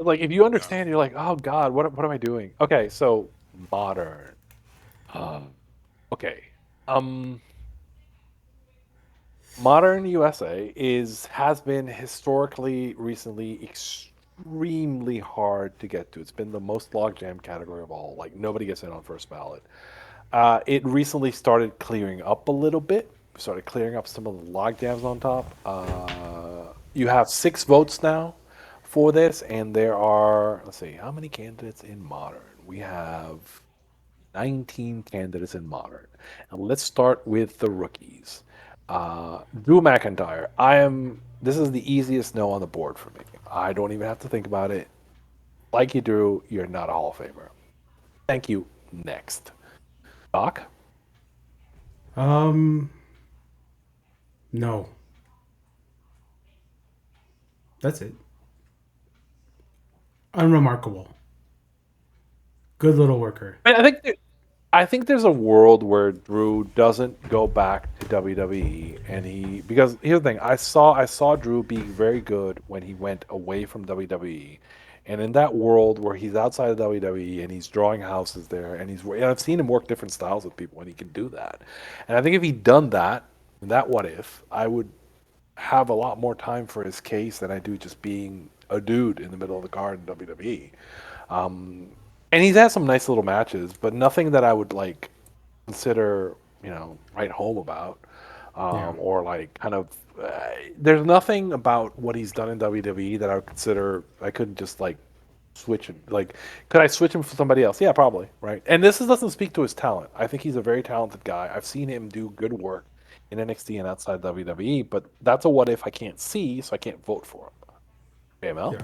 like if you Yeah. understand, you're like, oh God, what am I doing? Okay, so modern. Okay. Um, Modern USA has been historically recently extremely hard to get to. It's been the most logjam category of all. Like nobody gets in on first ballot. It recently started clearing up a little bit. Started clearing up some of the logjams on top. You have 6 votes now for this, and there are, let's see, how many candidates in modern? We have 19 candidates in modern. And let's start with the rookies. Drew McIntyre. This is the easiest no on the board for me. I don't even have to think about it. Like you, Drew, you're not a Hall of Famer. Thank you. Next. Doc? Um, no, that's it. Unremarkable. Good little worker. I think I think there's a world where Drew doesn't go back to WWE, and because here's the thing, I saw Drew being very good when he went away from WWE, and in that world where he's outside of WWE and he's drawing houses there, and I've seen him work different styles with people, and he can do that, and I think if he'd done that what if, I would have a lot more time for his case than I do just being a dude in the middle of the card in WWE. Um, and he's had some nice little matches, but nothing that I would like consider, write home about, Yeah. or like kind of. There's nothing about what he's done in WWE that I would consider. I couldn't just like switch him. Like, could I switch him for somebody else? Yeah, probably. Right. And doesn't speak to his talent. I think he's a very talented guy. I've seen him do good work in NXT and outside WWE, but that's a what if I can't see, so I can't vote for him. AML. Yeah.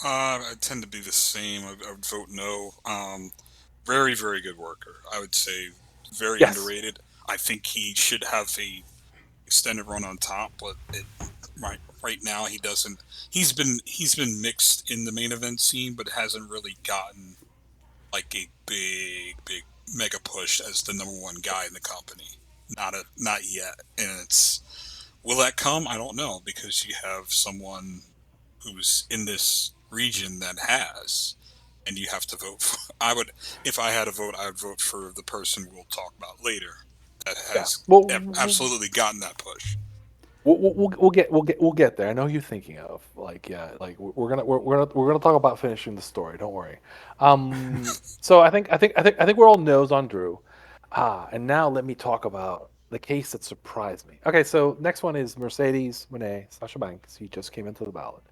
I tend to be the same. I would vote no. Very, very good worker. I would say very Yes. underrated. I think he should have a extended run on top, but right now he doesn't. He's been mixed in the main event scene, but hasn't really gotten like a big mega push as the number one guy in the company. Not yet, and it's will that come? I don't know because you have someone who's in this region that has, and you have to vote for. I would, if I had a vote, I would vote for the person we'll talk about later that Yeah. has Well, absolutely gotten that push. we'll get there. I know who you're thinking of. Like, yeah, like we're gonna talk about finishing the story. Don't worry. So I think we're all nose on Drew. And now let me talk about the case that surprised me. Okay, so next one is Mercedes Moné Sasha Banks. He just came into the ballot.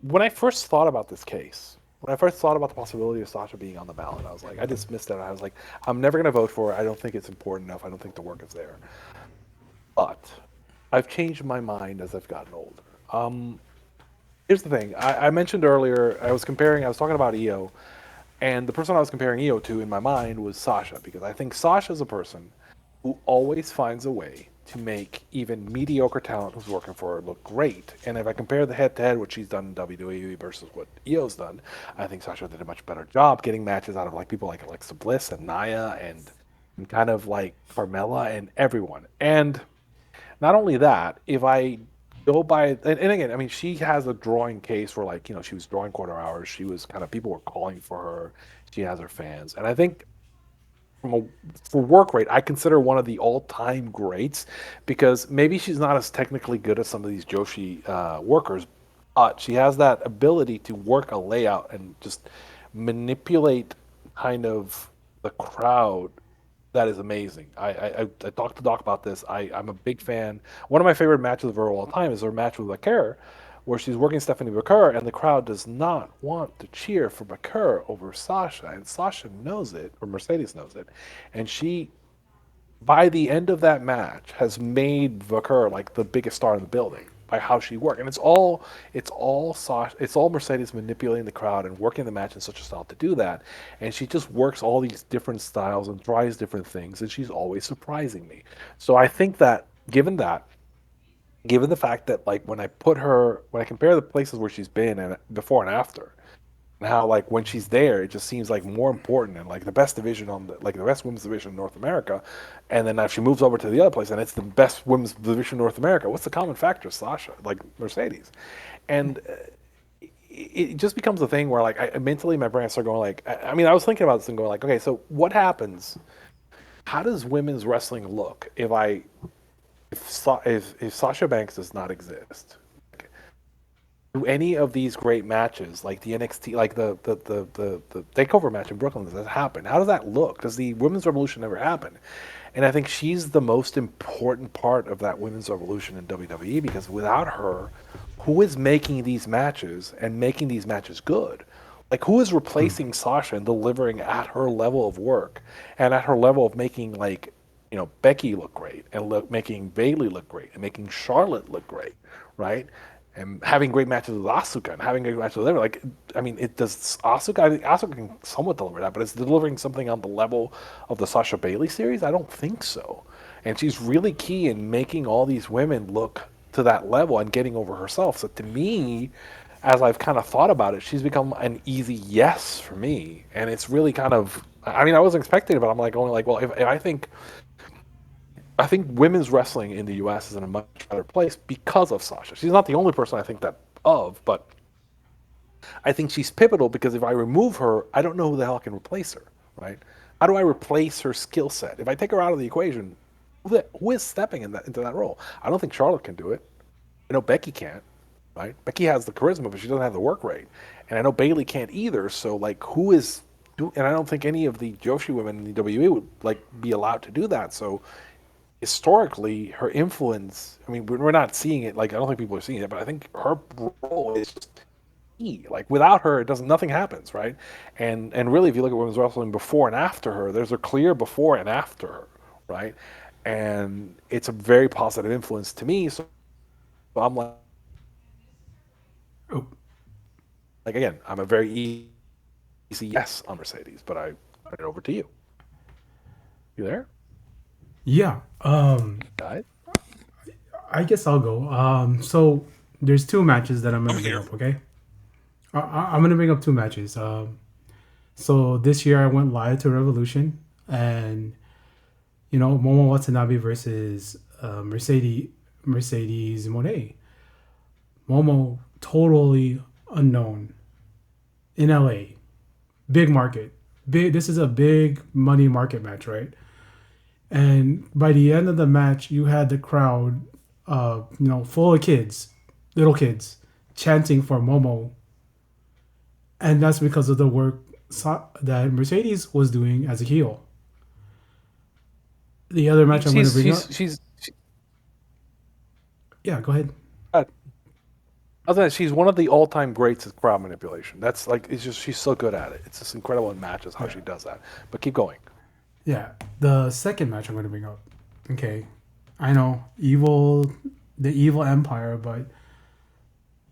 When I first thought about this case, when I first thought about the possibility of Sasha being on the ballot, I was like, I dismissed it. I was like, I'm never gonna vote for it. I don't think it's important enough. I don't think the work is there. But I've changed my mind as I've gotten older. Um, Here's the thing. I mentioned earlier, I was talking about EO, and the person I was comparing EO to in my mind was Sasha, because I think Sasha's a person who always finds a way to make even mediocre talent who's working for her look great. And if I compare the head to head, what she's done in WWE versus what EO's done, I think Sasha did a much better job getting matches out of like people like Alexa Bliss and Nia and kind of like Carmella and everyone. And not only that, if I go by, and again, I mean, she has a drawing case where, like, she was drawing quarter hours. She was kind of, people were calling for her. She has her fans. And I think from a, for work rate, I consider one of the all time greats because maybe she's not as technically good as some of these Joshi workers, but she has that ability to work a layout and just manipulate kind of the crowd that is amazing. I talked to Doc about this. I'm a big fan. One of my favorite matches of her all time is her match with Bakar, where she's working Stephanie Bakar, and the crowd does not want to cheer for Bakar over Sasha, and Sasha knows it, or Mercedes knows it, and she, by the end of that match, has made Bakar like the biggest star in the building by how she worked, and it's all Sasha, it's all Mercedes manipulating the crowd and working the match in such a style to do that, and she just works all these different styles and tries different things, and she's always surprising me. So I think that given the fact that like when I compare the places where she's been and before and after, and how like when she's there, it just seems like more important and like the best division on the best women's division in North America, and then if she moves over to the other place and it's the best women's division in North America, what's the common factor? Sasha, like Mercedes, and it just becomes a thing where like mentally my brain started going like I mean I was thinking about this and going like okay, so what happens? How does women's wrestling look if Sasha Banks does not exist? Do any of these great matches, like the NXT, like the takeover match in Brooklyn, does that happen? How does that look? Does the women's revolution ever happen? And I think she's the most important part of that women's revolution in WWE because without her, who is making these matches and making these matches good? Like who is replacing Sasha and delivering at her level of work and at her level of making like Becky look great and making Bayley look great and making Charlotte look great, right? And having great matches with Asuka and having great matches with everyone. Like, I mean, it does Asuka. I think Asuka can somewhat deliver that, but it's delivering something on the level of the Sasha Bayley series. I don't think so. And she's really key in making all these women look to that level and getting over herself. So to me, as I've kind of thought about it, she's become an easy yes for me. And it's really kind of, I mean, I wasn't expecting it, but I'm like going like, well, if I think women's wrestling in the U.S. is in a much better place because of Sasha. She's not the only person I think that of, but I think she's pivotal because if I remove her, I don't know who the hell can replace her, right? How do I replace her skill set? If I take her out of the equation, who is stepping into that role? I don't think Charlotte can do it. I know Becky can't, right? Becky has the charisma, but she doesn't have the work rate, and I know Bayley can't either. So like, who is? And I don't think any of the Joshi women in the WWE would like be allowed to do that. So historically, her influence, I mean, we're not seeing it, like, I don't think people are seeing it, but I think her role is just key. Like, without her, it doesn't, nothing happens, right? And really, if you look at women's wrestling before and after her, there's a clear before and after her, right? And it's a very positive influence to me. So I'm Oh, like again, I'm a very easy yes on Mercedes, but I turn it over to you. You there, yeah. guys? I guess I'll go. So there's two matches that I'm I'm gonna bring here. up. Okay, I'm gonna bring up two matches. So this year I went live to Revolution, and Momo Watanabe versus Mercedes Monet. Momo totally unknown in LA, big market. Big. This is a big money market match, right? And by the end of the match, you had the crowd, full of kids, little kids, chanting for Momo, and that's because of the work that Mercedes was doing as a heel. The other match I'm going to She's bring she's up, she's yeah, go ahead. uh, I was gonna, she's one of the all-time greats at crowd manipulation. That's like it's just she's so good at it. It's just incredible in matches how Yeah, she does that. But keep going. yeah. The second match I'm going to bring up, okay, I know the evil empire, but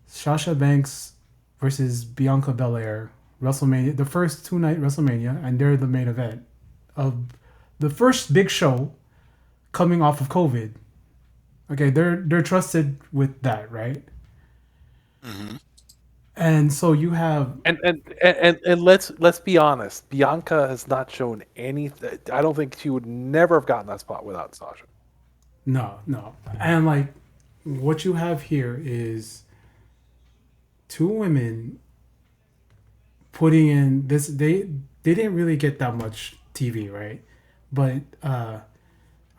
Sasha Banks versus Bianca Belair, WrestleMania, the first two-night WrestleMania, and they're the main event of the first big show coming off of COVID. Okay, they're trusted with that, right? Hmm. And so you have And let's be honest. Bianca has not shown anything. I don't think she would never have gotten that spot without Sasha. no, no, and like what you have here is two women putting in this. They didn't really get that much TV, right? But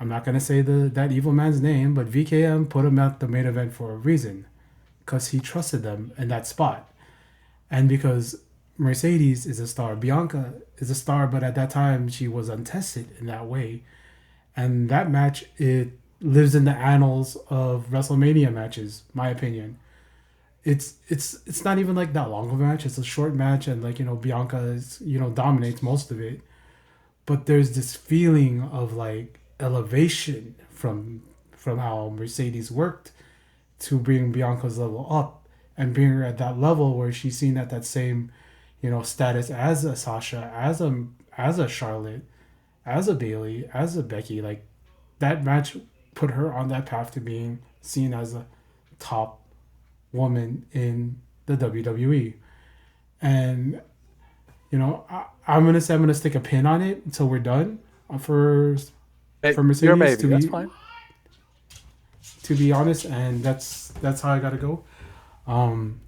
I'm not gonna say that evil man's name, but VKM put him at the main event for a reason, because he trusted them in that spot, and because Mercedes is a star, Bianca is a star, but at that time she was untested in that way, and that match it lives in the annals of WrestleMania matches, my opinion. It's not even like that long of a match. It's a short match, and like Bianca is dominates most of it, but there's this feeling of like elevation from how Mercedes worked to bring Bianca's level up and bring her at that level where she's seen at that same status as a Sasha, as a Charlotte, as a Bailey, as a Becky. Like that match put her on that path to being seen as a top woman in the WWE. And I'm gonna say I'm gonna stick a pin on it until we're done for Hey, you're a Mercedes maybe. That's fine. to be honest, and that's how I gotta go. Um,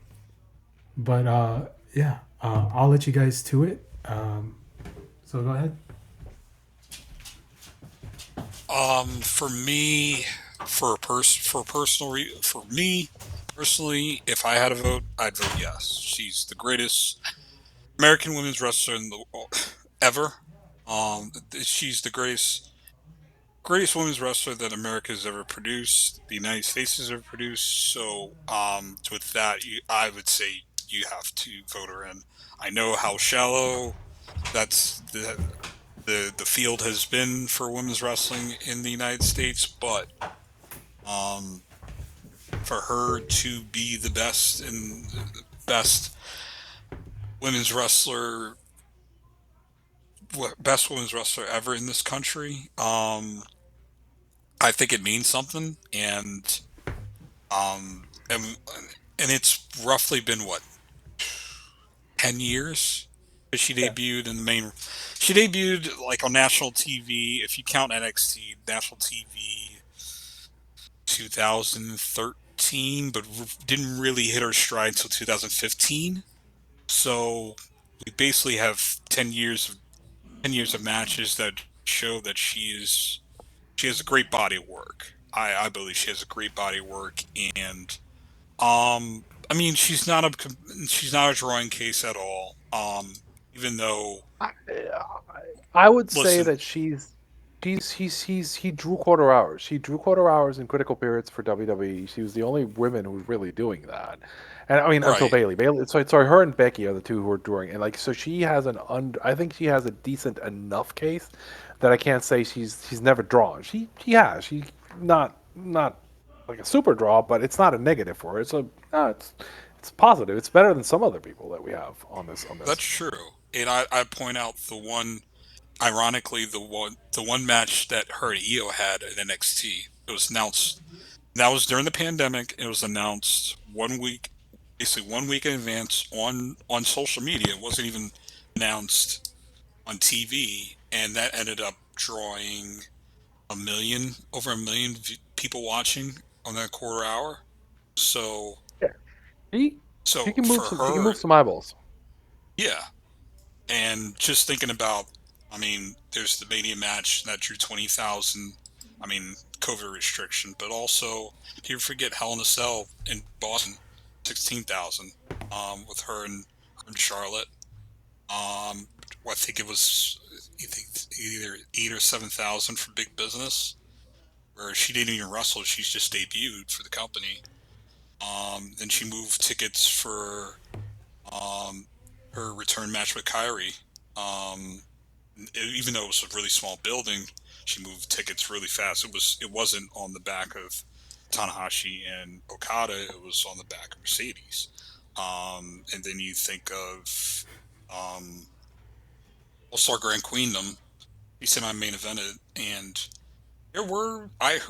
But yeah, I'll let you guys to it. So go ahead. For me, for me personally, if I had a vote, I'd vote yes. She's the greatest American women's wrestler in the ever. She's the greatest women's wrestler that America's ever produced, the United States has ever produced. So, with that, I would say you have to vote her in. I know how shallow that's the field has been for women's wrestling in the United States, but um, for her to be the best women's wrestler, best women's wrestler ever in this country, I think it means something, um, and and it's roughly been what 10 years that she Yeah. debuted in the main. She debuted like on national TV. If you count NXT, national TV 2013, but didn't really hit her stride until 2015. So we basically have 10 years of matches that show that she has a great body of work. I believe she has a great body of work, and I mean she's not a drawing case at all. Even though I, I would say listen, that he drew quarter hours. She drew quarter hours in critical periods for WWE. She was the only woman who was really doing that. And I mean until right, Bailey. Bailey so her and Becky are the two who are drawing. And like so she has I think she has a decent enough case that I can't say she's never drawn. She has. She not like a super draw, but it's not a negative for her. It's positive. It's better than some other people that we have on that's this. true. And I point out the one, ironically, the one match that her and Io had at NXT. It was announced. That was during the pandemic. It was announced 1 week, basically 1 week in advance on social media. It wasn't even announced on TV, and that ended up drawing over a million people watching on that quarter hour. So, Yeah. He so he can move some eyeballs. yeah. And just thinking about, I mean, there's the Mania match that drew 20,000. I mean, COVID restriction, but also you forget Hell in a Cell in Boston, 16,000, with her and Charlotte. I think it was, I think either 8 or 7,000 for Big Business, where she didn't even wrestle; she's just debuted for the company. Then she moved tickets for um, her return match with Kyrie. Um, Even though it was a really small building, she moved tickets really fast. It wasn't on the back of Tanahashi and Okada. It was on the back of Mercedes. And then you think of um, All Star Grand Queendom. He semi main evented, and there were I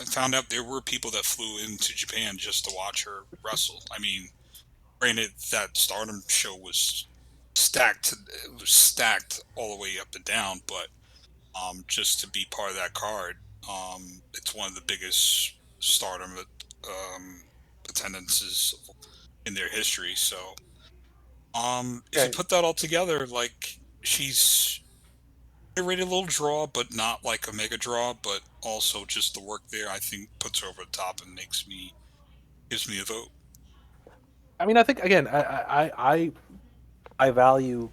found out there were people that flew into Japan just to watch her wrestle. I mean, granted, that Stardom show was stacked. It was stacked all the way up and down, but just to be part of that card, it's one of the biggest Stardom um, attendances in their history. So, if you Yeah, put that all together, like she's a rated little draw, but not like a mega draw, but also just the work there, I think puts her over the top and gives me a vote. I mean, I think again, I value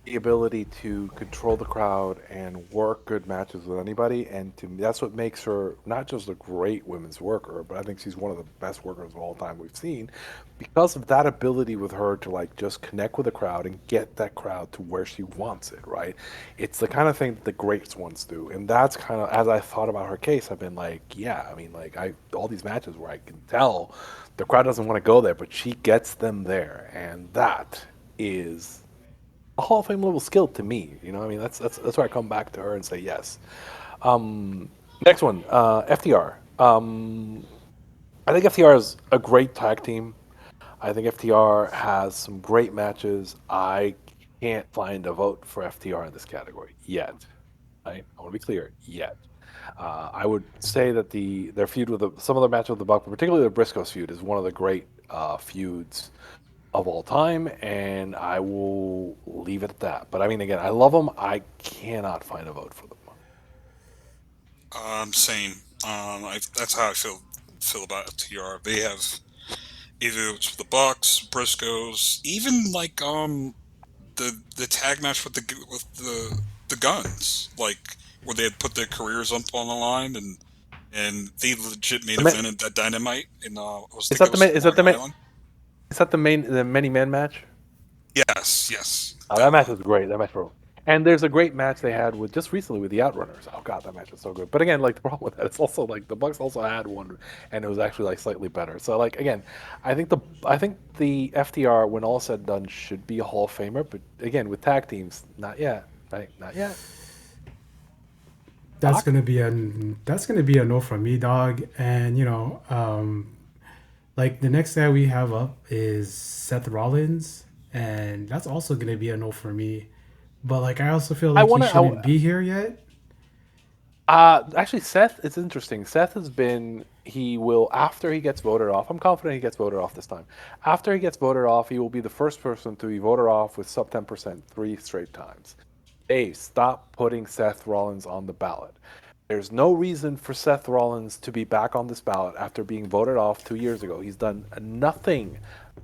the ability to control the crowd and work good matches with anybody, and to me, that's what makes her not just a great women's worker, but I think she's one of the best workers of all time we've seen, because of that ability with her to like just connect with the crowd and get that crowd to where she wants it. Right? It's the kind of thing that the greats ones do, and that's kind of as I thought about her case, I've been like, yeah, I mean, like I all these matches where I can tell the crowd doesn't want to go there, but she gets them there, and that is a Hall of Fame level skill to me. You know, I mean, that's where I come back to her and say yes. Um, Next one, FTR. I think FTR is a great tag team. I think FTR has some great matches. I can't find a vote for FTR in this category yet. Right? I want to be clear, yet. I would say that their feud with some of their matches with the Buck, particularly the Briscoes feud, is one of the great feuds of all time, and I will leave it at that. But I mean, again, I love them. I cannot find a vote for them. Same. That's how I feel about TR. They have either it's the Bucks, Briscoes, even like the tag match with the guns, like where they had put their careers up on the line, and they legit main The ma- evented that Dynamite in I was is think that it the was main? Is that Long the main? Island. Is that the many man match? Yes, yes, That that match one. was great. That match was, and there's a great match they had with just recently with the Outrunners. Oh god, that match was so good. But again, like the problem with that, it's also like the Bucks also had one, and it was actually like slightly better. So like again, I think the FTR when all said and done should be a Hall of Famer. But again, with tag teams, not yet. Right? Not yet. That's Doc. gonna be a no from me, dog. And like the next guy we have up is Seth Rollins, and that's also gonna be a no for me. But like I also feel I like he want shouldn't to. be here yet. Actually, Seth, it's interesting. Seth has been, he will, after he gets voted off, I'm confident he gets voted off this time. After he gets voted off, he will be the first person to be voted off with sub 10% three straight times. Dave, stop putting Seth Rollins on the ballot. There's no reason for Seth Rollins to be back on this ballot after being voted off 2 years ago. He's done nothing,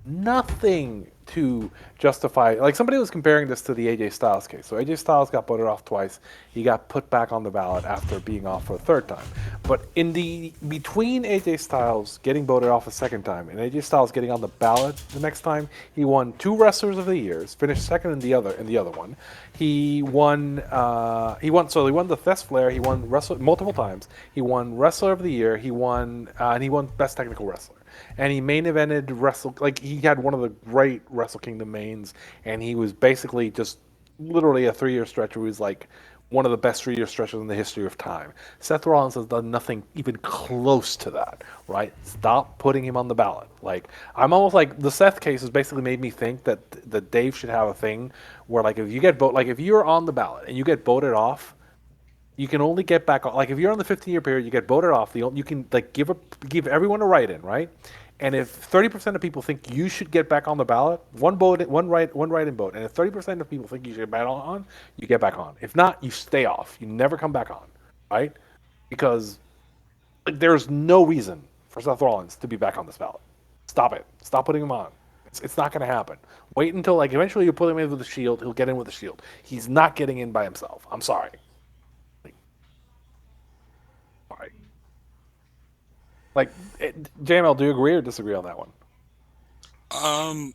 nothing to justify. Like somebody was comparing this to the AJ Styles case. So AJ Styles got voted off twice. He got put back on the ballot after being off for a third time. But in the between AJ Styles getting voted off a second time and AJ Styles getting on the ballot the next time, he won two Wrestlers of the Years, finished second in the other one. He won. So he won the Thess Flair. He won wrestler multiple times. He won Wrestler of the Year. He won and he won Best Technical Wrestler. And he main evented Wrestle like he had one of the great Wrestle Kingdom mains, and he was basically just literally a 3 year stretch where he was like one of the best 3 year stretches in the history of time. Seth Rollins has done nothing even close to that, right? Stop putting him on the ballot. Like I'm almost like the Seth case has basically made me think that Dave should have a thing where like if you get vote like if you're on the ballot and you get voted off, you can only get back on like if you're on the 15-year period, you get voted off. You can like give everyone a write-in, right? And if 30% of people think you should get back on the ballot, one write-in vote, and if 30% of people think you should get back on, you get back on. If not, you stay off. You never come back on, right? Because like, there's no reason for Seth Rollins to be back on this ballot. Stop it. Stop putting him on. It's not going to happen. Wait until like eventually you put him in with the Shield. He'll get in with the Shield. He's not getting in by himself. I'm sorry. Like, sorry. Like, JML, do you agree or disagree on that one? Um,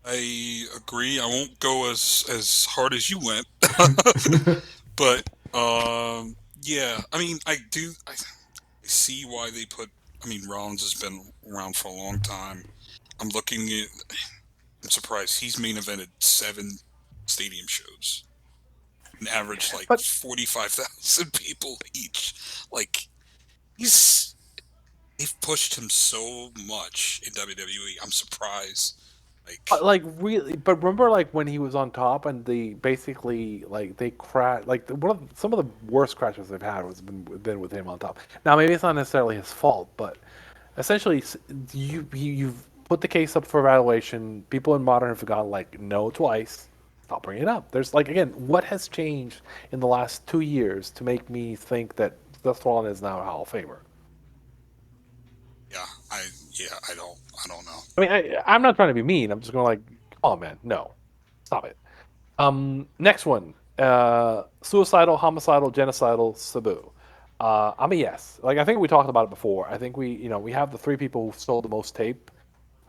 I agree. I won't go as hard as you went, but yeah. I mean, I do. I see why they put. I mean, Rollins has been around for a long time. I'm looking at. I'm surprised he's main evented 7 stadium shows, and averaged like But 45,000 people each. Like he's they've pushed him so much in WWE. I'm surprised. Like like really, but remember like when he was on top and they basically like they crash like some of the worst crashes they've had was been with him on top. Now maybe it's not necessarily his fault, but essentially you've put the case up for evaluation. People in modern have gone like no twice. Stop bringing it up. There's like again, what has changed in the last 2 years to make me think that Seth Rollins is now a Hall of Famer? yeah, I don't know. I mean, I'm not trying to be mean. I'm just going like, oh man, no, stop it. Next one. Suicidal, homicidal, genocidal, Sabu. I'm a yes. Like I think we talked about it before. I think we have the three people who sold the most tape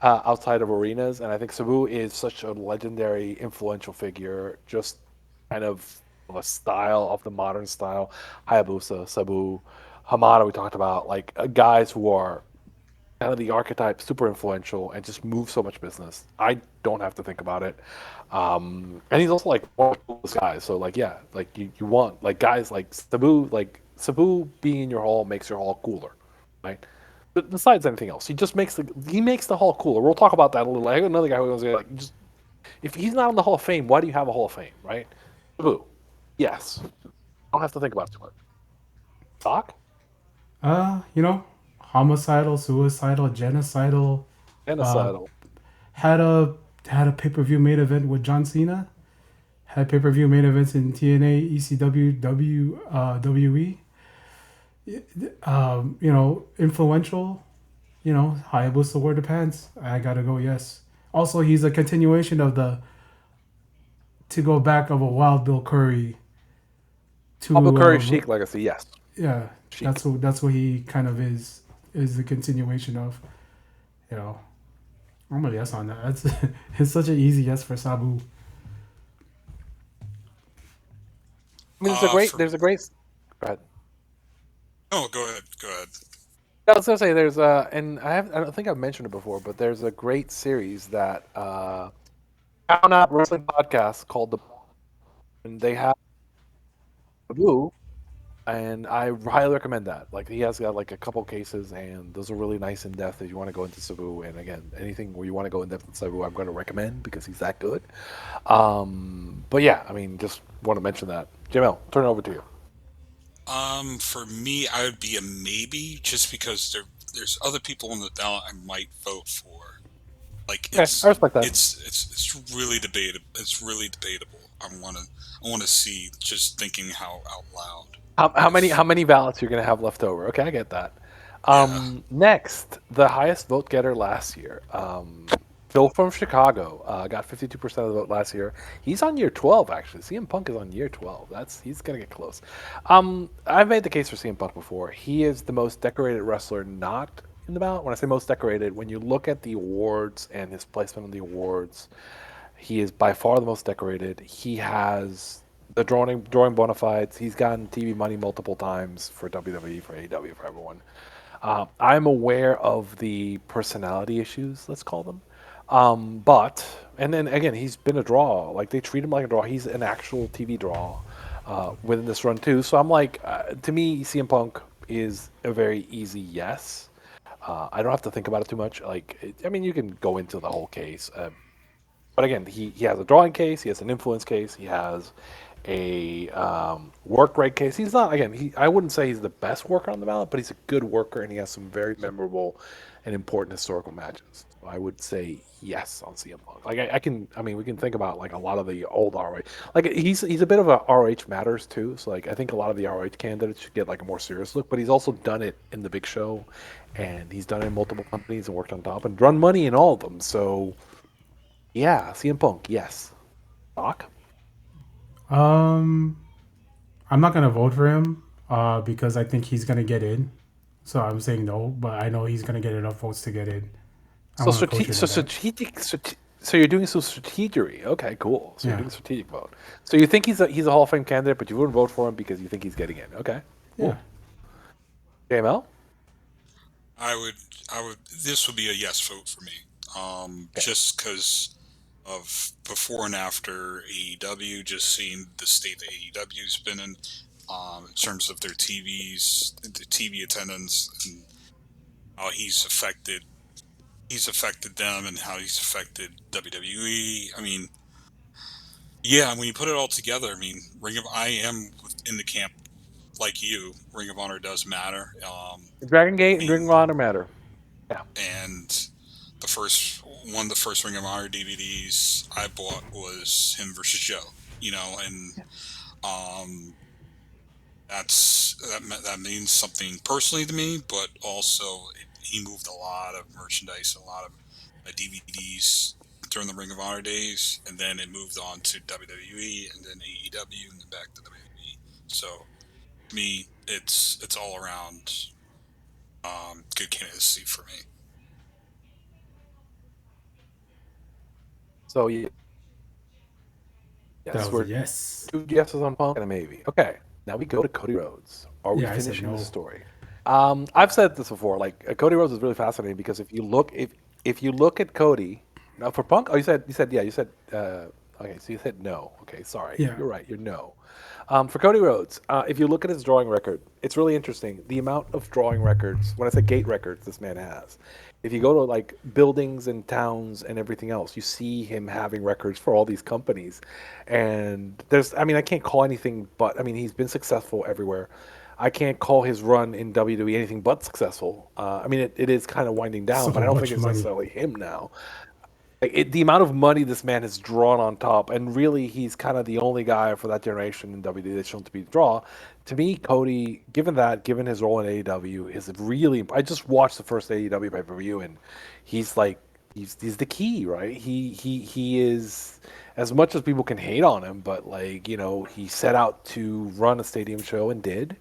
outside of arenas, and I think Sabu is such a legendary, influential figure. Just kind of a style of the modern style. Hayabusa, Sabu, Hamada. We talked about like guys who are kind of the archetype, super influential, and just moves so much business. I don't have to think about it. And he's also like one of the coolest guys. So like yeah, like you want like guys like Sabu being in your hall makes your hall cooler, right? But besides anything else, he makes the hall cooler. We'll talk about that a little. I have another guy who was like just if he's not in the Hall of Fame, why do you have a Hall of Fame, right? Sabu, yes. I don't have to think about it too much. Doc, You know, homicidal, suicidal, genocidal, uh, genocidal. had a had a pay per view main event with John Cena. Had pay per view main events in TNA, ECW, WE. Influential. Hayabusa wore the pants. I gotta go. Yes. Also, he's a continuation of the to go back of a Wild Bill Curry Pablo to Curry, Sheik legacy, yes. yeah. Sheik. That's what he kind of is the continuation of. You know, I'm a yes on that. That's it's such an easy yes for Sabu. I mean, For there's a great. Go ahead. no, go ahead, go ahead. I was gonna say there's a, and I don't think I've mentioned it before, but there's a great series that found out wrestling podcast called the, and they have Blue, and I highly recommend that. Like he has got like a couple cases, and those are really nice in depth if you want to go into Sabu. And again, anything where you want to go in depth in Sabu, I'm going to recommend because he's that good. But yeah, I mean, just want to mention that. Jamel, turn it over to you. For me, I would be a maybe, just because there's other people on the ballot I might vote for. Like Okay, I respect that. it's really debatable. It's really debatable. I wanna see, just thinking how out loud. If How many ballots you're going to have left over? Okay, I get that. yeah, Next, the highest vote getter last year, Phil from Chicago, got 52% of the vote last year. He's on year 12 actually. CM Punk is on year 12. That's He's going to get close. I've made the case for CM Punk before. He is the most decorated wrestler not in the ballot. When I say most decorated, when you look at the awards and his placement on the awards, he is by far the most decorated. He has the drawing bona fides. He's gotten TV money multiple times for WWE, for AEW, for everyone. I'm aware of the personality issues, let's call them. But and then again, he's been a draw. Like they treat him like a draw. He's an actual TV draw within this run too. So I'm like, to me, CM Punk is a very easy yes. I don't have to think about it too much. I mean, you can go into the whole case. But again, he has a drawing case, he has an influence case, he has a work rate case. He's not again. I wouldn't say he's the best worker on the ballot, but he's a good worker, and he has some very memorable and important historical matches. So I would say yes on CM Punk. Like I can. I mean, we can think about like a lot of the old ROH. Like he's a bit of a ROH matters too. So like I think a lot of the ROH candidates should get like a more serious look. But he's also done it in the Big Show, and he's done it in multiple companies and worked on top and run money in all of them. So yeah, CM Punk, yes. Doc? Um, I'm not gonna vote for him because I think he's gonna get in. So I'm saying no, but I know he's gonna get enough votes to get in. I So want to coach him on that. so you're doing some strategery. Okay, cool. So you're Yeah, doing strategic vote. So you think he's a Hall of Fame candidate, but you wouldn't vote for him because you think he's getting in. Okay, yeah. cool. JML? I would I would this would be a yes vote for me. Okay. Just because of before and after AEW, just seeing the state that AEW's been in terms of their the TV attendance, and how he's affected them, and how he's affected WWE. I mean, yeah, when you put it all together, I mean, I am in the camp like you. Ring of Honor does matter. Dragon I Gate and Ring mean, of Honor matter. Yeah. and one of the first Ring of Honor DVDs I bought was him versus Joe. And um, that means something personally to me, but also he moved a lot of merchandise, a lot of DVDs during the Ring of Honor days, and then it moved on to WWE, and then AEW, and then back to WWE. So to me, it's all around good candidacy for me. So That yes, was a we're yes. two yeses on Punk and a maybe. Okay, now we go to Cody Rhodes. Are we Yeah, I said finishing the no. story? I've said this before. Like Cody Rhodes is really fascinating because if you look at Cody now for Punk, oh you said okay, so you said no. Okay, sorry, Yeah. you're right. You're no. For Cody Rhodes, if you look at his drawing record, it's really interesting. The amount of drawing records, when I say gate records, this man has. If you go to like buildings and towns and everything else, you see him having records for all these companies. And I mean, I can't call anything but, I mean, he's been successful everywhere. I can't call his run in WWE anything but successful. I mean, it is kind of winding down, So but I don't think much it's money. necessarily him now. The amount of money this man has drawn on top, and really, he's kind of the only guy for that generation in WWE that's shown to be the draw. To me, Cody, given his role in AEW, is really. I just watched the first AEW pay per view, and he's like, he's the key, right? He is, as much as people can hate on him, but like he set out to run a stadium show and did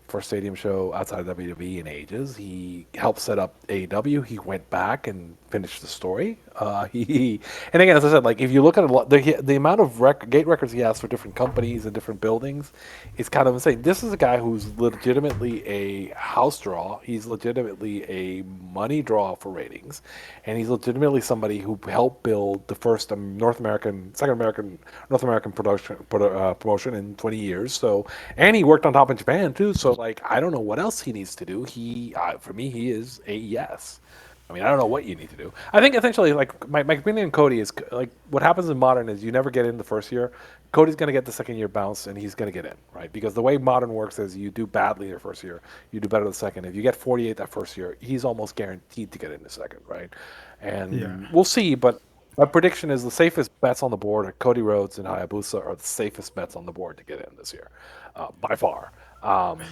first stadium show outside of WWE in ages. He helped set up AEW. He went back and finished the story. And again, as I said, like if you look at a lot, the amount of gate records he has for different companies and different buildings is kind of insane. This is a guy who's legitimately a house draw. He's legitimately a money draw for ratings, and he's legitimately somebody who helped build the first second American, North American promotion in 20 years. So, and he worked on top in Japan too. So, like, I don't know what else he needs to do. For me, he is a yes. I mean, I don't know what you need to do. I think essentially, like my opinion on Cody is like what happens in modern is you never get in the first year. Cody's going to get the second year bounce, and he's going to get in, right? Because the way modern works is you do badly your first year, you do better the second. If you get 48 that first year, he's almost guaranteed to get in the second, right? Yeah. And we'll see, but my prediction is the safest bets on the board are Cody Rhodes and Hayabusa are the safest bets on the board to get in this year, by far. Um,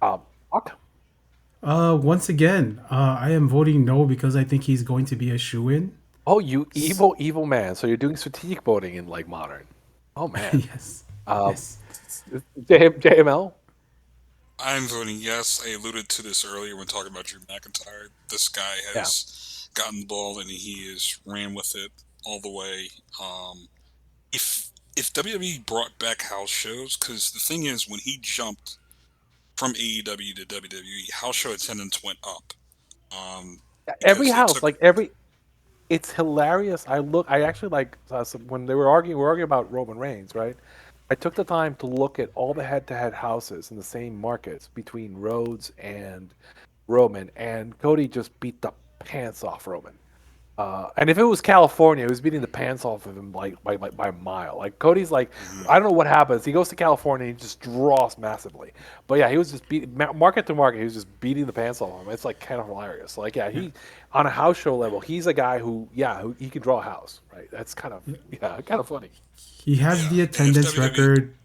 Hawk? Once again, I am voting no because I think he's going to be a shoe-in. Oh, you evil, evil man! So you're doing strategic voting in like modern. Oh man. Yes. Um, Yes. JML. I'm voting yes. I alluded to this earlier when talking about Drew McIntyre. This guy Yeah. has gotten the ball and he has ran with it all the way. If WWE brought back house shows, because the thing is, when he jumped from AEW to WWE, house show attendance went up. Every Because it house, took. like it's hilarious. I actually like when we were arguing about Roman Reigns, right? I took the time to look at all the head-to-head houses in the same markets between Rhodes and Roman, and Cody just beat the pants off Roman. And if it was California, he was beating the pants off of him like by a mile. Like Cody's like, Mhm. I don't know what happens. He goes to California, and he just draws massively. But yeah, he was just market to market. He was just beating the pants off him. It's like kind of hilarious. Like yeah, Yeah. he on a house show level, he's a guy who he can draw a house. Right. That's kind of kind of funny. He has Yeah, the and if attendance WWE. record.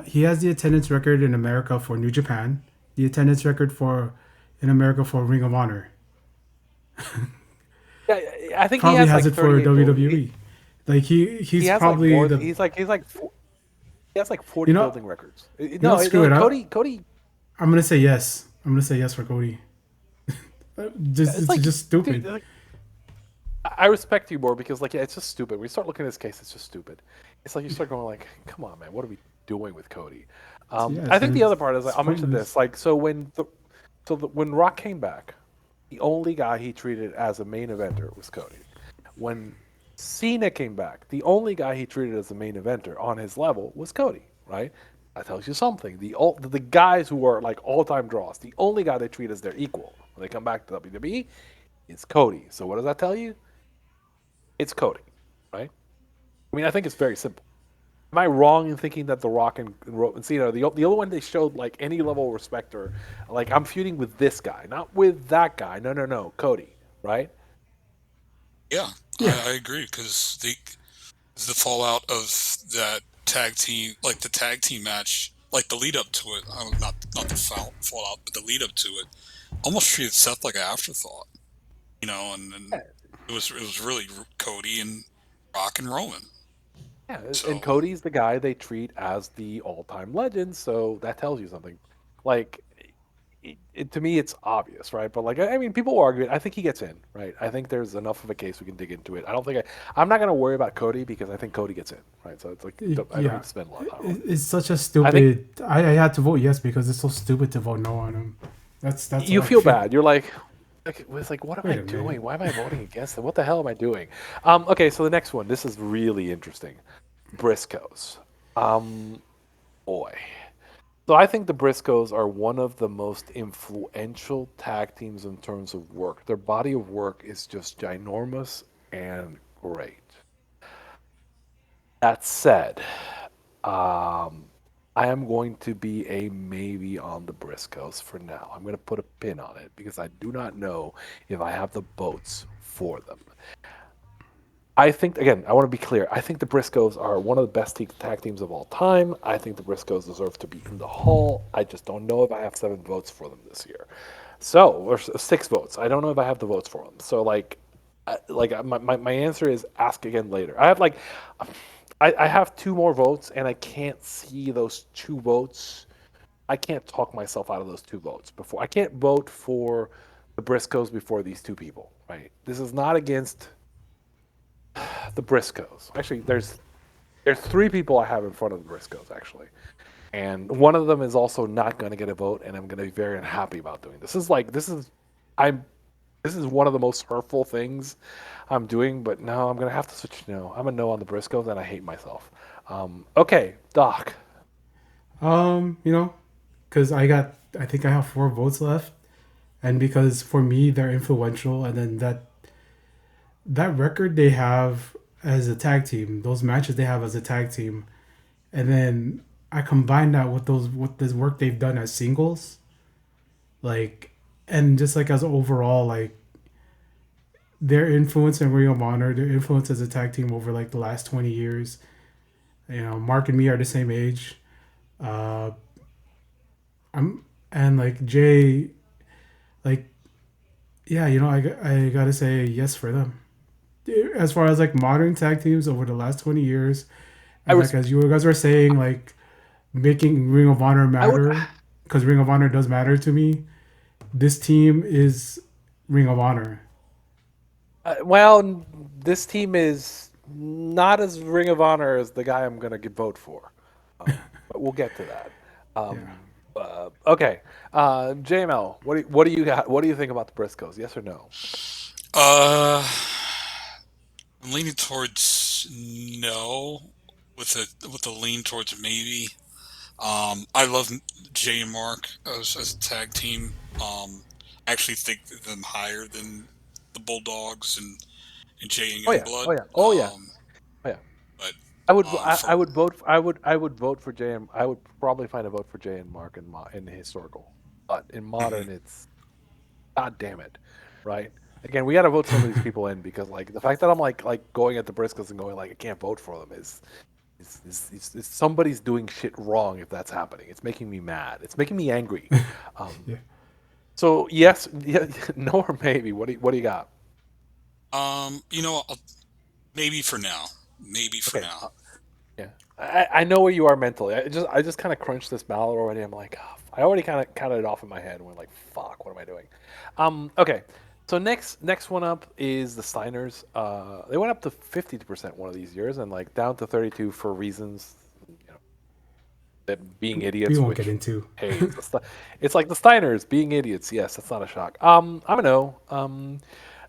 He has the attendance record in America for New Japan, the attendance record for in America for Ring of Honor. Yeah, I think he Probably has has like it for 38 building. WWE. Like He he's has like probably more. the He has like you 40 know building records. you know No, screw it. Cody. I'm gonna say yes. I'm gonna say yes for Cody. Just It's it's like, just dude, stupid. like, I respect you more because, like, yeah, it's just stupid. We start looking at this case, it's just stupid. It's like you start going, like, come on, man, what are we doing with Cody? Yeah, I think the other part is, like, it's I'll mention pointless. this, like, when Rock came back, the only guy he treated as a main eventer was Cody. When Cena came back, the only guy he treated as a main eventer on his level was Cody, right? That tells you something. The guys who are like all time draws, the only guy they treat as their equal when they come back to WWE is Cody. So what does that tell you? It's Cody, right? I mean, I think it's very simple. Am I wrong in thinking that The Rock and Cena, the only one they showed like any level of respect or like I'm feuding with this guy, not with that guy. No, no, no, Cody, right? Yeah, Yeah, I agree because the fallout of that tag team, like the tag team match, like the lead up to it, not the fallout, but the lead up to it, almost treated Seth like an afterthought, and it was really Cody and Rock and Roman. Yeah, and So Cody's the guy they treat as the all-time legend, so that tells you something. Like, to me, it's obvious, right? But like, I mean, people argue it. I think he gets in, right? I think there's enough of a case we can dig into it. I don't think I'm not going to worry about Cody because I think Cody gets in, right? So it's like I don't need yeah. to spend a lot of time on it. It's such a I think stupid. I had to vote yes because it's so stupid to vote no on him. That's how you I feel feel. bad. You're like, it's like, what am I Wait a minute. doing? Why am I voting against it? What the hell am I doing? Okay, so the next one. This is really interesting. Briscoes. Um, boy. So I think the Briscoes are one of the most influential tag teams in terms of work. Their body of work is just ginormous and great. That said, um, I am going to be a maybe on the Briscoes for now. I'm going to put a pin on it because I do not know if I have the votes for them. I think again, I want to be clear. I think the Briscoes are one of the best tag teams of all time. I think the Briscoes deserve to be in the Hall. I just don't know if I have 7 votes for them this year. So, or 6 votes. I don't know if I have the votes for them. So, my answer is ask again later. I have I have 2 more votes, and I can't see those 2 votes. I can't talk myself out of those 2 votes before. I can't vote for the Briscoes before these 2 people. Right? This is not against the Briscoes. Actually, there's 3 people I have in front of the Briscoes actually, and one of them is also not going to get a vote, and I'm going to be very unhappy about doing this. I'm this is one of the most hurtful things I'm doing, but no, I'm going to have to switch. No, I'm a no on the Briscoes, and I hate myself. Okay, Doc. You know, because I think I have 4 votes left, and because for me they're influential, and then that record they have as a tag team, those matches they have as a tag team, and then I combine that with this work they've done as singles, like, and just like as overall like their influence in Ring of Honor, their influence as a tag team over like the last 20 years. You know, Mark and me are the same age. Uh, I'm and like Jay, like yeah, you know, I gotta say yes for them. As far as like modern tag teams over the last 20 years, I and like res- as you guys were saying, like making Ring of Honor I would. matter, because Ring of Honor does matter to me. This team is Ring of Honor. Well, this team is not as Ring of Honor as the guy I'm going to vote for, but we'll get to that. Yeah. Okay, JML, what do you got? What do you think about the Briscoes? Yes or no? Uh, I'm leaning towards no, with a lean towards maybe. I love Jay and Mark as a tag team. I actually think them higher than the Bulldogs and Jay and Oh yeah, oh Youngblood. yeah, oh yeah, oh yeah. But for I would vote. I would vote for J and I would probably find a vote for J and Mark in historical, but in mhm. modern, it's God damn it, right? Again, we got to vote some of these people in because like the fact that I'm like going at the Briscoes and going like I can't vote for them is somebody's doing shit wrong if that's happening. It's making me mad. It's making me angry. Um, Yeah. so yes, yeah, no or maybe. What do you got? Maybe for now. Maybe for Okay, now. yeah, I know where you are mentally. I just kind of crunched this ballot already. I'm like, oh, I already kind of counted it off in my head. And we're like, fuck, what am I doing? Okay. So next one up is the Steiners. They went up to 50% one of these years, and like down to 32 for reasons, you know, that being We idiots. won't get Which, into. hey, it's like the Steiners being idiots. Yes, that's not a shock. I'm a no.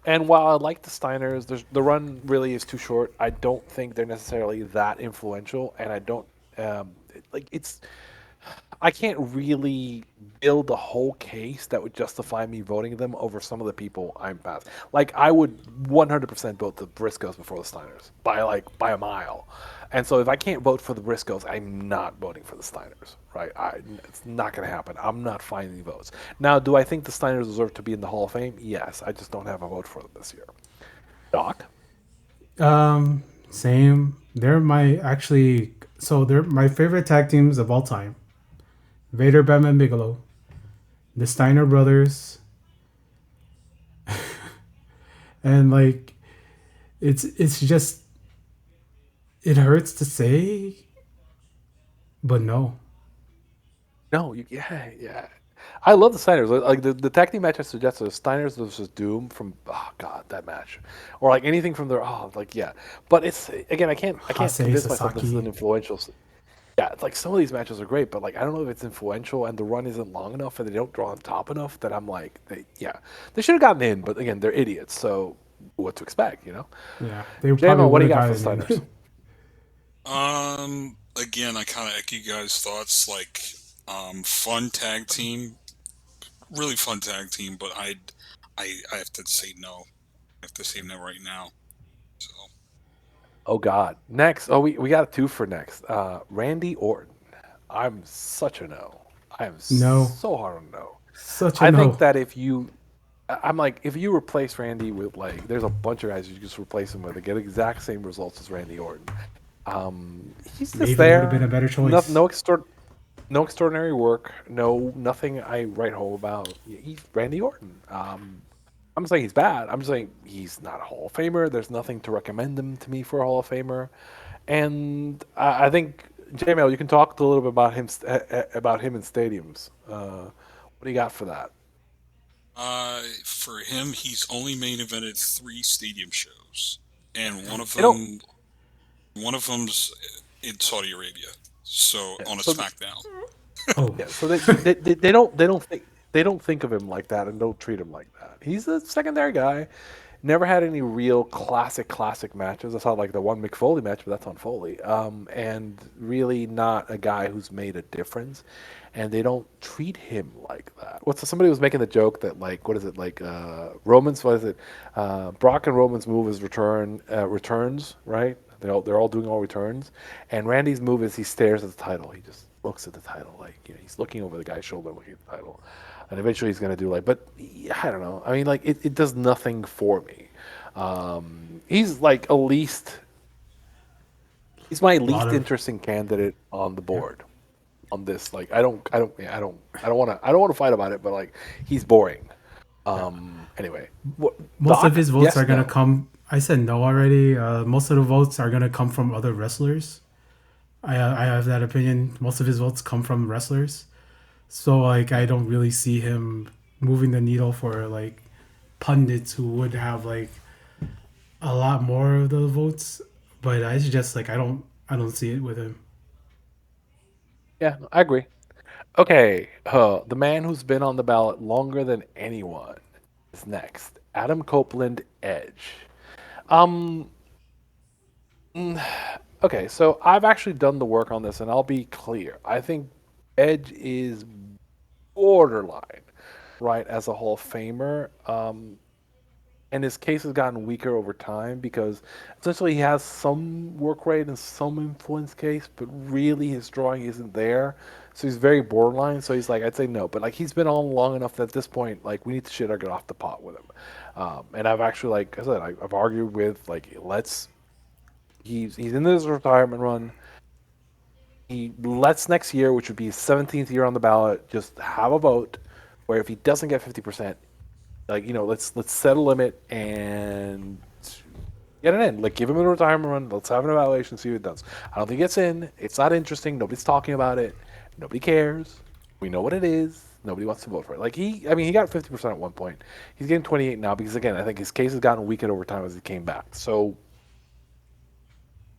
And while I like the Steiners, the run really is too short. I don't think they're necessarily that influential, and I don't like it's. I can't really build a whole case that would justify me voting them over some of the people I'm past. Like I would 100% vote the Briscoes before the Steiners by a mile. And so if I can't vote for the Briscoes, I'm not voting for the Steiners, right? It's not going to happen. I'm not finding votes. Now, do I think the Steiners deserve to be in the Hall of Fame? Yes. I just don't have a vote for them this year. Doc? Same. They're my actually. So they're my favorite tag teams of all time. Vader, Batman, Bigelow, the Steiner brothers, and like it's just it hurts to say, but no. No, yeah, yeah. I love the Steiners. Like the tag team match I suggested, the Steiners versus Doom from oh god that match, or like anything from their like yeah. But it's again I can't Hase, convince myself this is an Sasaki. influential. Yeah, it's like some of these matches are great, but like I don't know if it's influential and the run isn't long enough and they don't draw on top enough that I'm like yeah they should have gotten in, but again they're idiots, so what to expect, you know? Yeah, they probably JMO, what would do you have got for the gotten Steiners? in. Again, I kind of echo you guys' thoughts. Like, fun tag team, really fun tag team. But I have to say no. I have to say no right now. So, Oh God, next. Oh, we got a two for next. Randy Orton. I'm such a no. I am No, so hard on no. such a I think no. that if you I'm like, if you replace Randy with like, there's a bunch of guys you just replace him with to get exact same results as Randy Orton. He's just Maybe it would have been a there. better No, choice. no extraordinary work. No, nothing I write home about. He's Randy Orton. I'm saying he's bad. I'm saying he's not a Hall of Famer. There's nothing to recommend him to me for a Hall of Famer. And I think JML, you can talk a little bit about him in stadiums. What do you got for that? For him, he's only main evented three stadium shows, and They don't. one of them's in Saudi Arabia, so Yeah. on a So SmackDown. Oh, yeah. So they don't think of him like that and don't treat him like that. He's a secondary guy. Never had any real classic matches. I saw like the one McFoley match, but that's on Foley. And really not a guy who's made a difference. And they don't treat him like that. Somebody was making the joke that like what is it like Romans? What is it? Brock and Roman's move is returns, right? They're all doing all returns, and Randy's move is he stares at the title. He just looks at the title like he's looking over the guy's shoulder, looking at the title, and eventually he's gonna do like. But I don't know. I mean, like it does nothing for me. He's like at least he's my a lot least of interesting candidate on the yeah, board on this. Like I don't want to fight about it, but like he's boring. yeah. Anyway, what, Most of Doc? his votes are Yes, gonna no. come. I said no already. Most of the votes are gonna come from other wrestlers. I have that opinion. Most of his votes come from wrestlers. So like I don't really see him moving the needle for like pundits who would have like a lot more of the votes. But I just like I don't see it with him. Yeah, I agree. Okay, the man who's been on the ballot longer than anyone is next. Adam Copeland, Edge. Um, okay, so I've actually done the work on this, and I'll be clear. I think Edge is borderline, right, as a Hall of Famer. And his case has gotten weaker over time because essentially he has some work rate and some influence case, but really his drawing isn't there. So he's very borderline. So he's like, I'd say no, but like he's been on long enough that at this point, like we need to shit or get off the pot with him. And I've actually, like I said, I've argued with like he's in this retirement run. He lets next year, which would be his 17th year on the ballot, just have a vote where if he doesn't get 50%, like let's set a limit and get it in. Like give him a retirement run. Let's have an evaluation, see what it does. I don't think it's in. It's not interesting. Nobody's talking about it. Nobody cares. We know what it is. Nobody wants to vote for it. Like I mean, he got 50% at one point. He's getting 28 now because again, I think his case has gotten weakened over time as he came back. So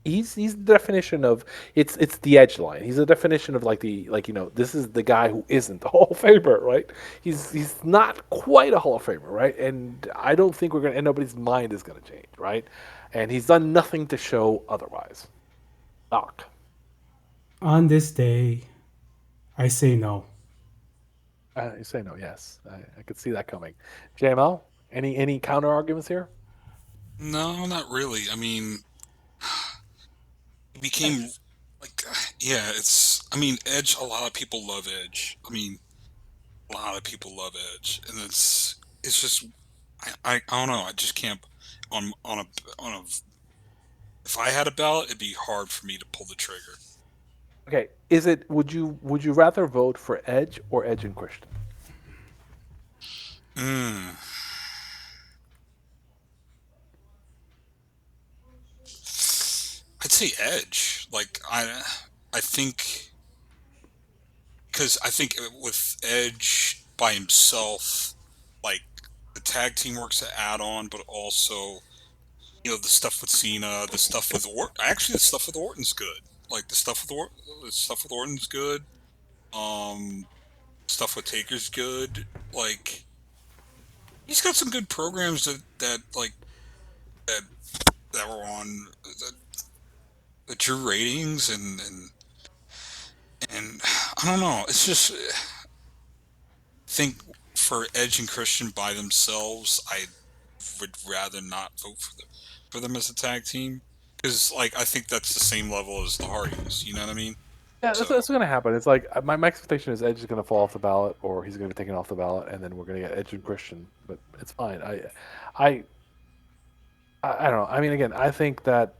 he's the definition of it's the edge line. He's the definition of like this is the guy who isn't the Hall of Famer, right? He's not quite a Hall of Famer, right? And I don't think we're gonna and nobody's mind is gonna change, right? And he's done nothing to show otherwise. Doc, On this day, I say no. you say no, yes, I could see that coming. JML, any counter arguments here? No, not really. I mean, he became like, yeah, it's. I mean, Edge. A lot of people love Edge. I mean, a lot of people love Edge, and it's just I don't know. I just can't on a. If I had a ballot, it'd be hard for me to pull the trigger. Okay, is it would you rather vote for Edge or Edge and Christian? Mm, I'd say Edge. I think because I think with Edge by himself, like the tag team works to add on, but also the stuff with Cena, the stuff with Orton. Actually, the stuff with Orton's good. Like the stuff with Orton's good. Um, Stuff with Taker's good. Like he's got some good programs that that were on that drew ratings and I don't know. It's just think for Edge and Christian by themselves, I would rather not vote for them as a tag team because like I think that's the same level as the Hardys. You know what I mean? Yeah, So that's going to happen. It's like my expectation is Edge is going to fall off the ballot, or he's going to be taken off the ballot, and then we're going to get Edge and Christian. But it's fine. I, I don't know. I mean, again, I think that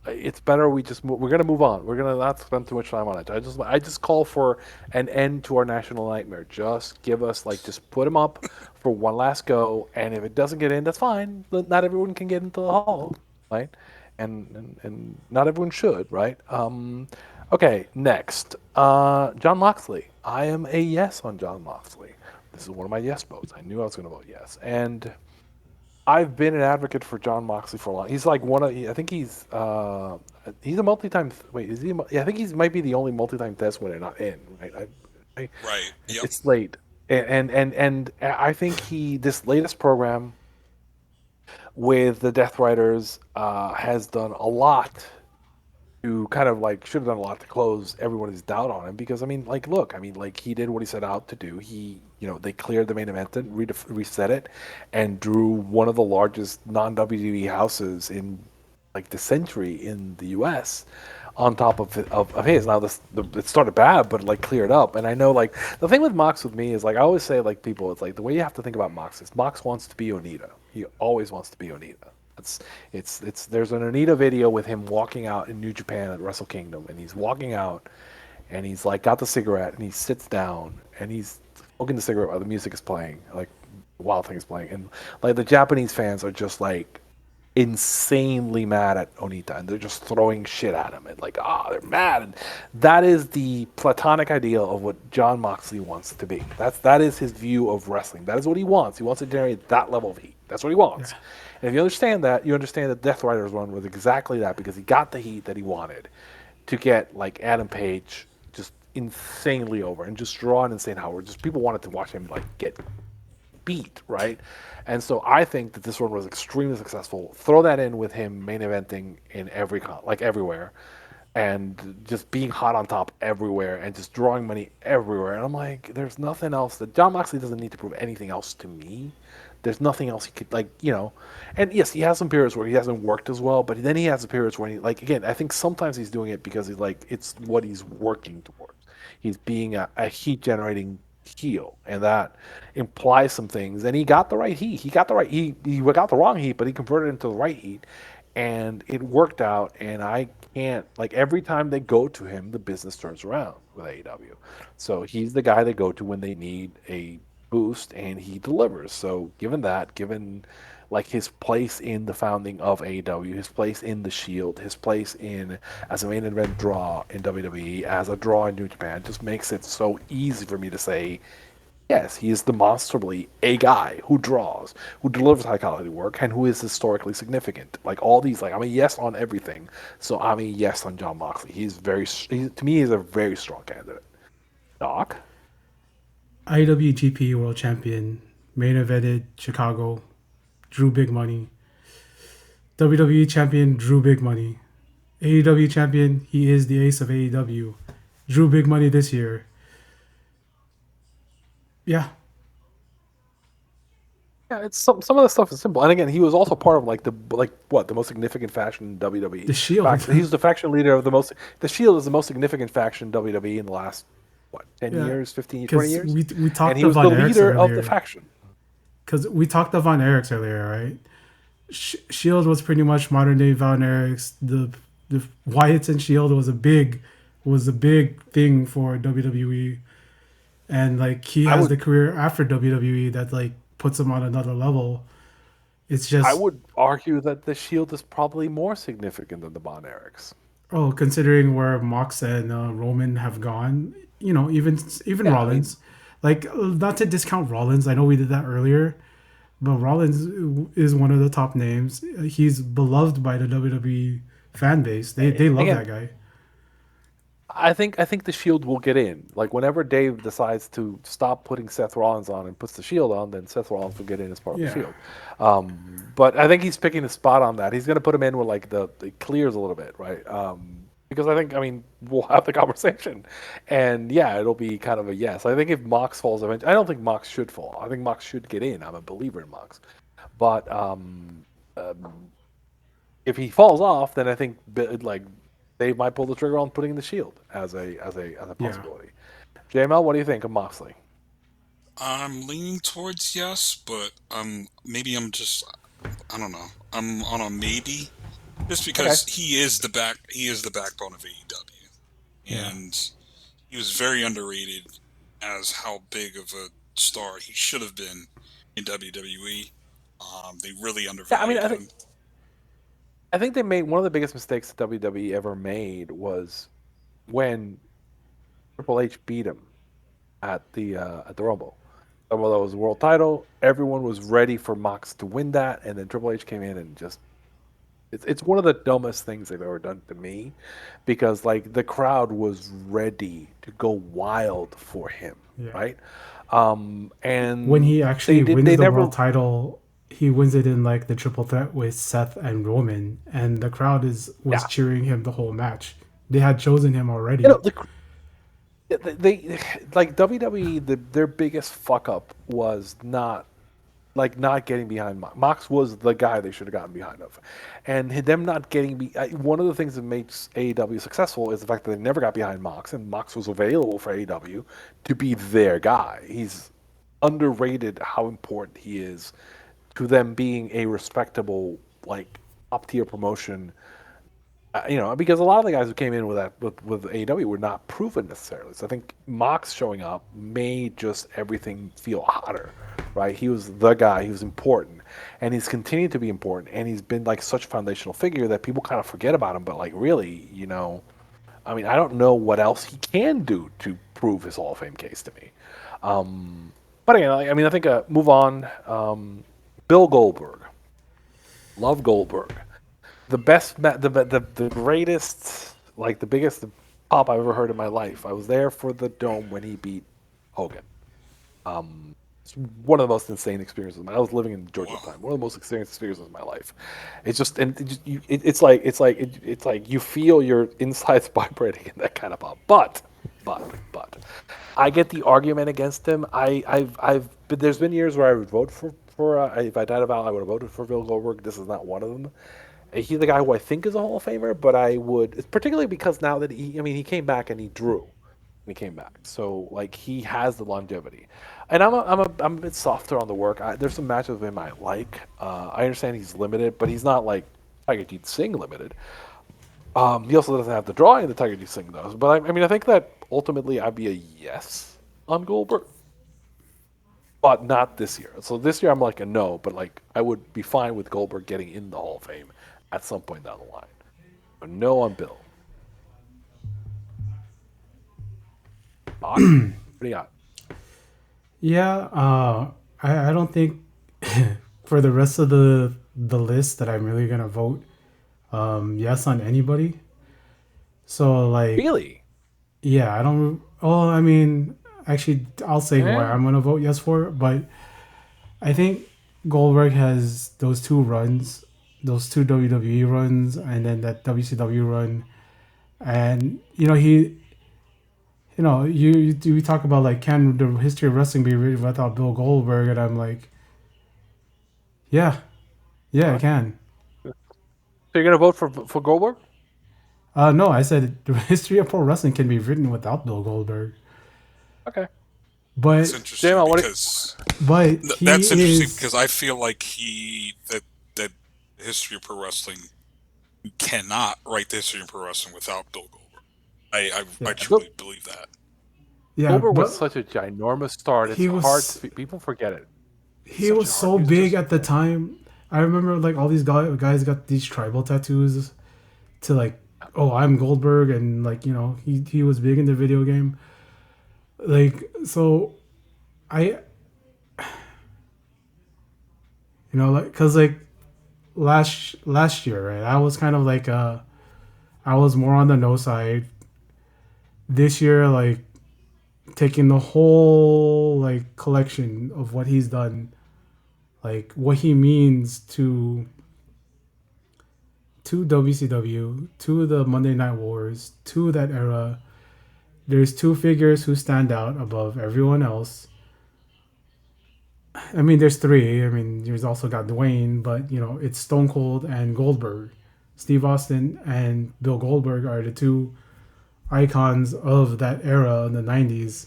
it's better we just we're going to move on. We're going to not spend too much time on it. I just call for an end to our national nightmare. Just give us like just put him up for one last go, and if it doesn't get in, that's fine. Not everyone can get into the hall, right? And not everyone should, right? Okay, next, John Moxley. I am a yes on John Moxley. This is one of my yes votes. I knew I was going to vote yes, and I've been an advocate for John Moxley for a long. He's like one of. I think he's a multi-time. Wait, is he? Yeah, I think he's might be the only multi-time test winner not in. Right? I, right, yep. it's late, and I think he this latest program with the Death Riders has done a lot to kind of like should have done a lot to close everyone's doubt on him because I mean like look I mean like he did what he set out to do. He they cleared the main event and reset it and drew one of the largest non WWE houses in like the century in the US on top of his. Now it started bad but like cleared up, and I know like the thing with Mox with me is like I always say like people it's like the way you have to think about Mox is Mox wants to be Onita. He always wants to be Onita. It's it's there's an Onita video with him walking out in New Japan at Wrestle Kingdom, and he's walking out, and he's like got the cigarette, and he sits down, and he's smoking the cigarette while the music is playing, like Wild Thing is playing, and like the Japanese fans are just like insanely mad at Onita, and they're just throwing shit at him, and like they're mad, and that is the platonic ideal of what John Moxley wants to be. That is his view of wrestling. That is what he wants. He wants to generate that level of heat. That's what he Yeah. wants. And if you understand that, you understand that Death Rider's run was exactly that because he got the heat that he wanted to get like Adam Page just insanely over and just draw an insane Howard. Just people wanted to watch him like get beat, right? And so I think that this one was extremely successful. Throw that in with him main eventing in every like everywhere, and just being hot on top everywhere, and just drawing money everywhere. And I'm like, there's nothing else that John Moxley doesn't need to prove anything else to me. There's nothing else he could like. And yes, he has some periods where he hasn't worked as well, but then he has periods where he like again. I think sometimes he's doing it because he's like it's what he's working towards. He's being a heat generating heel, and that implies some things. And he got the right heat. He got the right. He got the wrong heat, but he converted it into the right heat, and it worked out. And I can't like every time they go to him, the business turns around with AEW. So he's the guy they go to when they need a boost, and he delivers. So given like his place in the founding of AEW, his place in the Shield, his place in as a main event draw in WWE, as a draw in New Japan, just makes it so easy for me to say, yes, he is demonstrably a guy who draws, who delivers high quality work, and who is historically significant. Like all these, like I'm a yes on everything, so I'm a yes on John Moxley. To me, he's a very strong candidate. Doc. IWGP World Champion, main evented Chicago, drew big money. WWE Champion, drew big money. AEW Champion, he is the ace of AEW. Drew big money this year. Yeah, Yeah, it's some of the stuff is simple. And again, he was also part of the most significant faction in WWE. the Shield. He was the faction leader of the most. The Shield is the most significant faction in WWE in the last 10 Yeah, years, 15, 20 because years, we and talked he to was the Von Erichs leader of the earlier. faction. Because we talked to Von Erichs earlier, right? Shield was pretty much modern day Von Erichs. The Wyatts and Shield was a big thing for WWE, and like he I has would the career after WWE that like puts him on another level. It's I just would argue that the Shield is probably more significant than the Von Erichs. considering where Mox and Roman have gone, even Yeah, I mean, Rollins, like not to discount Rollins. I know we did that earlier, but Rollins is one of the top names. He's beloved by the WWE fan base. They love again, that guy. I think the Shield will get in. Like whenever Dave decides to stop putting Seth Rollins on and puts the Shield on, then Seth Rollins will get in as part of the Yeah. Shield. But I think he's picking a spot on that. He's going to put him in where like the it clears a little bit, right? Because I mean we'll have the conversation, and yeah, it'll be kind of a yes. I think if Mox falls eventually, I don't think Mox should fall. I think Mox should get in. I'm a believer in Mox, but if he falls off, then I think like they might pull the trigger on putting in the Shield as a Yeah. possibility. JML, what do you think of Moxley? I'm leaning towards yes, but maybe I'm just I don't know. I'm on a maybe just Okay. because he is the backbone of AEW, Yeah. and he was very underrated as how big of a star he should have been in WWE. They really Yeah, I mean, undervalued him. I think they made one of the biggest mistakes that WWE ever made was when Triple H beat him at the Rumble. Well, that was the world title. Everyone was ready for Mox to win that, and then Triple H came in and just it's one of the dumbest things they've ever done to me, because like the crowd was ready to go wild for him, Yeah. right? When And he actually they wins the never world title, he wins it in like the triple threat with Seth and Roman, and the crowd is was yeah, cheering him the whole match. They had chosen him you know already. they like WWE, their biggest fuck up was not getting behind Mox. Mox was the guy they should have gotten behind of, and them not getting one of the things that makes AEW successful is the fact that they never got behind Mox, and Mox was available for AEW to be their guy. He's underrated how important he is to them being a respectable, like, top tier promotion. Because a lot of the guys who came in with AEW were not proven necessarily. So I think Mox showing up made just everything feel hotter, right? He was the guy. He was important, and he's continued to be important. And he's been like such a foundational figure that people kind of forget about him. But like, really, I mean, I don't know what else he can do to prove his Hall of Fame case to me. But again, I mean, I think move on. Bill Goldberg, love Goldberg, the best, the greatest, like the biggest pop I've ever heard in my life. I was there for the Dome when he beat Hogan. It's one of the most insane experiences. I was living in Georgia at the Wow. time. One of the most experienced experiences of my life. It's just, and it's like you feel your insides vibrating in that kind of pop. But, I get the argument against him. But there's been years where I would vote for if I died of Al, I would have voted for Bill Goldberg. This is not one of them. He's the guy who I think is a Hall of Famer, but I would, it's particularly because now that I mean, he came back and he drew, when he came back, so like he has the longevity, and I'm a bit softer on the work. There's some matches with him I like. I understand he's limited, but he's not like Tiger Jeet Singh limited. He also doesn't have the drawing that Tiger Jeet Singh does. But I mean, I think that ultimately I'd be a yes on Goldberg, but not this year. So this year I'm like a no, but like I would be fine with Goldberg getting in the Hall of Fame at some point down the line. But no on Bill. Doc, what do you got? Yeah. I don't think for the rest of the list that I'm really gonna vote yes on anybody. So like Really? yeah, I don't. Oh, I mean, actually, I'll say who Eh? I'm gonna vote yes for, but I think Goldberg has those two runs, those two WWE runs, and then that WCW run, and we talk about like can the history of wrestling be written without Bill Goldberg, and I'm like, yeah, All yeah, it right. can. So you're gonna vote for Goldberg? No, I said the history of pro wrestling can be written without Bill Goldberg, Okay. That's but interesting JML, because he that's interesting is because I feel like that history of pro wrestling cannot write the history of pro wrestling without Bill Goldberg. I yeah, Bill, truly believe that. yeah, Goldberg was but such a ginormous star. It's he hard was to people forget it. He's he such was a hard. so He was big just at the time. I remember like all these guys got these tribal tattoos to like, oh, I'm Goldberg, and like he was big in the video game. Like so, I like because like last year, right? I was kind of like I was more on the no side. This year, like taking the whole like collection of what he's done, like what he means to WCW, to the Monday Night Wars, to that era. There's two figures who stand out above everyone else. There's three. There's also got Dwayne, but it's Stone Cold and Goldberg. Steve Austin and Bill Goldberg are the two icons of that era in the '90s.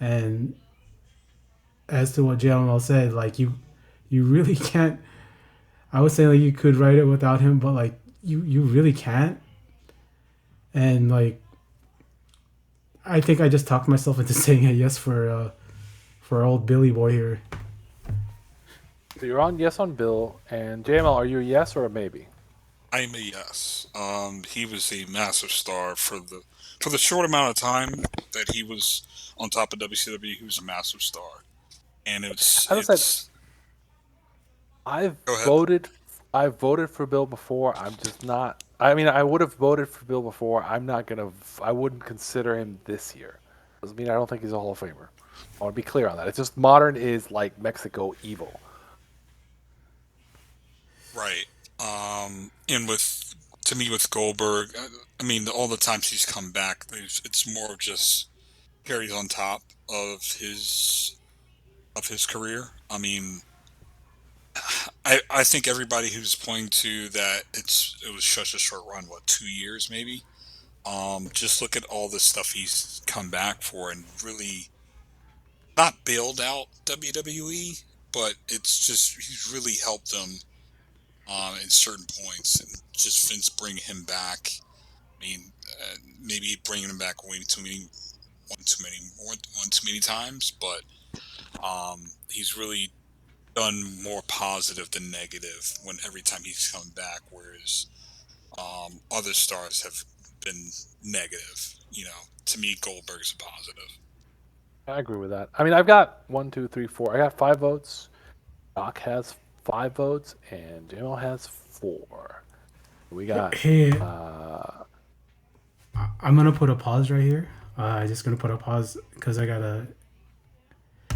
And as to what JLML said, like you really can't. I would say like you could write it without him, but like you really can't. And like I think I just talked myself into saying a yes for old Billy Boy here. So you're on yes on Bill and JML. Are you a yes or a maybe? I'm a yes. He was a massive star for the short amount of time that he was on top of WCW. He was a massive star, and As I said, it's. I've Go ahead. voted. I've voted for Bill before. I'm just not. I mean, I would have voted for Bill before. I'm not gonna. I wouldn't consider him this year. Doesn't mean I don't think he's a Hall of Famer. I want to be clear on that. It's just modern is like Mexico evil. Right. And with to me with Goldberg, I mean all the times he's come back, it's more of just carries on top of his career. I mean, I think everybody who's pointing to that it was such a short run, what 2 years maybe. Just look at all the stuff he's come back for and really not bailed out WWE, but it's just he's really helped them in certain points, and just Vince bring him back. I mean, maybe bringing him back one too many times, but he's really done more positive than negative when every time he's come back, whereas other stars have been negative. You know, to me, Goldberg's a positive. I agree with that. I mean, I've got one, two, three, four. I got 5 votes. Doc has 5 votes, and JML has 4. We got. Hey, Uh, I'm gonna put a pause right here. I'm just gonna put a pause because I gotta